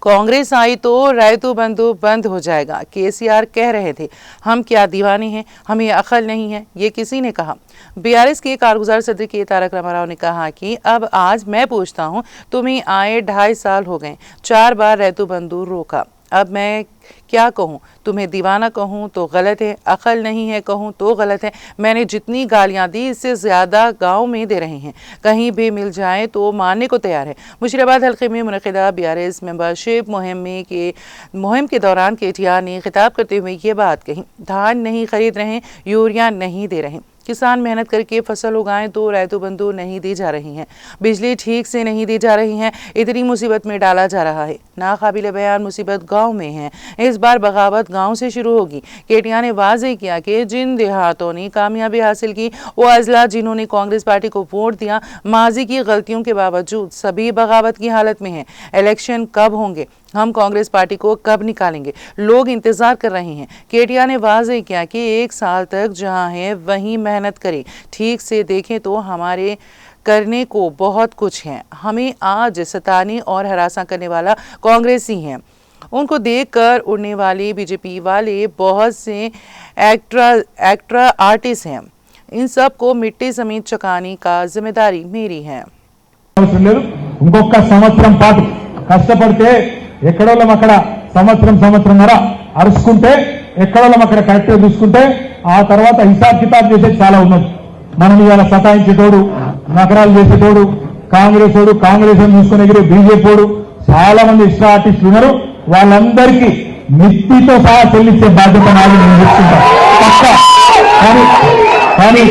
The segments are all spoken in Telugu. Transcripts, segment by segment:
कांग्रेस आई तो रैतू बंधु बंद हो जाएगा। केसीआर कह रहे थे हम क्या दीवाने हैं, हमें अकल नहीं है, ये किसी ने कहा। बीआरएस के कारगुजार सदर के तारक रामाराव ने कहा कि अब आज मैं पूछता हूं, तुम्हें आए 2.5 साल हो गए, 4 बार रैतू बंधु रोका, अब मैं क्या कहूं? तुम्हें दीवाना कहूं तो गलत है, अकल नहीं है कहूं तो गलत है। मैंने जितनी गालियां दी इससे ज्यादा गांव में दे रहे हैं, कहीं भी मिल जाए तो मानने को तैयार है। मुशीराबाद हल्के में मुनक़िदा बीआरएस मेंबरशिप मुहिम के दौरान केटीआर ने खिताब करते हुए ये बात कही। धान नहीं खरीद रहे, यूरिया नहीं दे रहे, किसान मेहनत करके फसल उगाएं तो रैतू बंधु नहीं दी जा रही हैं, बिजली ठीक से नहीं दी जा रही है, इतनी मुसीबत में डाला जा रहा है। नाकाबिले बयान मुसीबत गांव में है, इस बार बगावत गांव से शुरू होगी। केटीआर ने वाज़ेह किया कि जिन देहातों ने कामयाबी हासिल की वो अजला जिन्होंने कांग्रेस पार्टी को वोट दिया, माजी की गलतियों के बावजूद सभी बगावत की हालत में हैं। इलेक्शन कब होंगे, हम कांग्रेस पार्टी को कब निकालेंगे, लोग इंतजार कर रहे हैं। केटीआर ने वाज़ेह किया कि 1 साल तक जहां है वहीं मेहनत करें, ठीक से देखें तो हमारे करने को बहुत कुछ है। हमें आज सताने और हरासा करने वाला कांग्रेसी है, उनको देखकर उड़ने वाले बीजेपी वाले बहुत से एक्ट्रा आर्टिस्ट हैं, इन सब को मिट्टी समेत चकाने का जिम्मेदारी मेरी है। ఇంకొక సంవత్సరం పాటు కష్టపడితే ఎక్కడోళ్ళం అక్కడ సంవత్సరంన్నర అరుచుకుంటే ఎక్కడోళ్ళం అక్కడ కరెక్ట్గా చూసుకుంటే ఆ తర్వాత హిసాబ్ కితాబ్ చేసేది చాలా ఉన్నది. మనం ఇవాళ సతాయించేటోడు, నగరాలు చేసేటోడు, కాంగ్రెస్ చూసుకుని ఎగిరే బీజేపీ చాలా మంది ఎక్స్ట్రా ఆర్టిస్టులు ఉన్నారు. వాళ్ళందరికీ మిత్తితో సహా చెల్లించే బాధ్యత నాది, నేను చెప్తుంటా పక్క. కానీ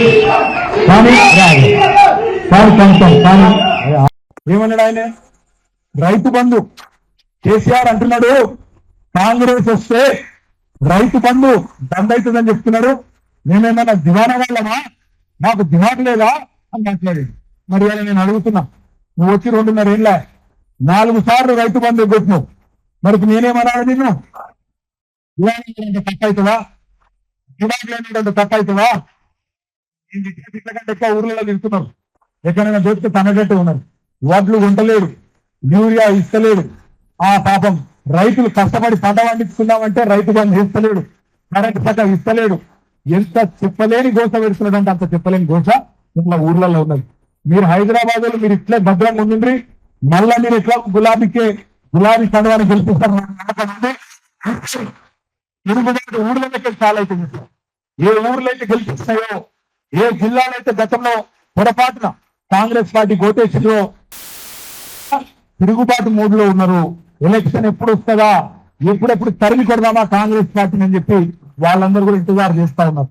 ఏమన్నాడు ఆయన? రైతు బంధు కేసీఆర్ అంటున్నాడు కాంగ్రెస్ వస్తే రైతు బంధు బంద్ అవుతుందని చెప్తున్నాడు. మేమేమన్నా దివానా వాళ్ళమా, మాకు దివాన్ లేదా అని మాట్లాడి. మరి ఇవాళ నేను అడుగుతున్నా, నువ్వు వచ్చి 2.5 ఏళ్ళ 4 సార్లు రైతు బంధు ఎగ్గొట్టినావు, మరి నేనేమన్నాడు? నిన్ను దివాన్ తప్ప అవుతుందా, దివాన్ తప్ప అవుతుందా? ఇట్ల కంటే ఎక్కువ ఊర్లలో తిరుగుతున్నారు, ఎక్కడైనా దొరికితే తనగట్టు ఉన్నారు. వడ్లు ఉండలేడు, యూరియా ఇస్తలేడు. ఆ పాపం రైతులు కష్టపడి పంట పండించుకున్నామంటే రైతు బంధు ఇస్తలేడు, కరెంట్ పక్క ఇస్తలేడు. ఎంత చెప్పలేని గోస పెడుతున్నాడంటే అంత చెప్పలేని గోస ఇట్లా ఊర్లలో ఉన్నది. మీరు హైదరాబాద్ లో మీరు ఇట్లే భద్రంగా ఉండండి, మళ్ళా మీరు ఎట్లా గులాబీ కండవాన్ని గెలిపిస్తారు నమ్మకం ఉంది. ఊర్లలోకి చాలా అవుతుంది. ఏ ఊర్లో అయితే గెలిపిస్తాయో, ఏ జిల్లాలో అయితే గతంలో పొరపాటున కాంగ్రెస్ పార్టీ గోటేసిందో తిరుగుబాటు మూడ్ లో ఉన్నారు. ఎలక్షన్ ఎప్పుడు వస్తుందా, ఎప్పుడెప్పుడు తరిమి కొడదామా కాంగ్రెస్ పార్టీని అని చెప్పి వాళ్ళందరూ కూడా ఇంతజారు చేస్తా ఉన్నారు.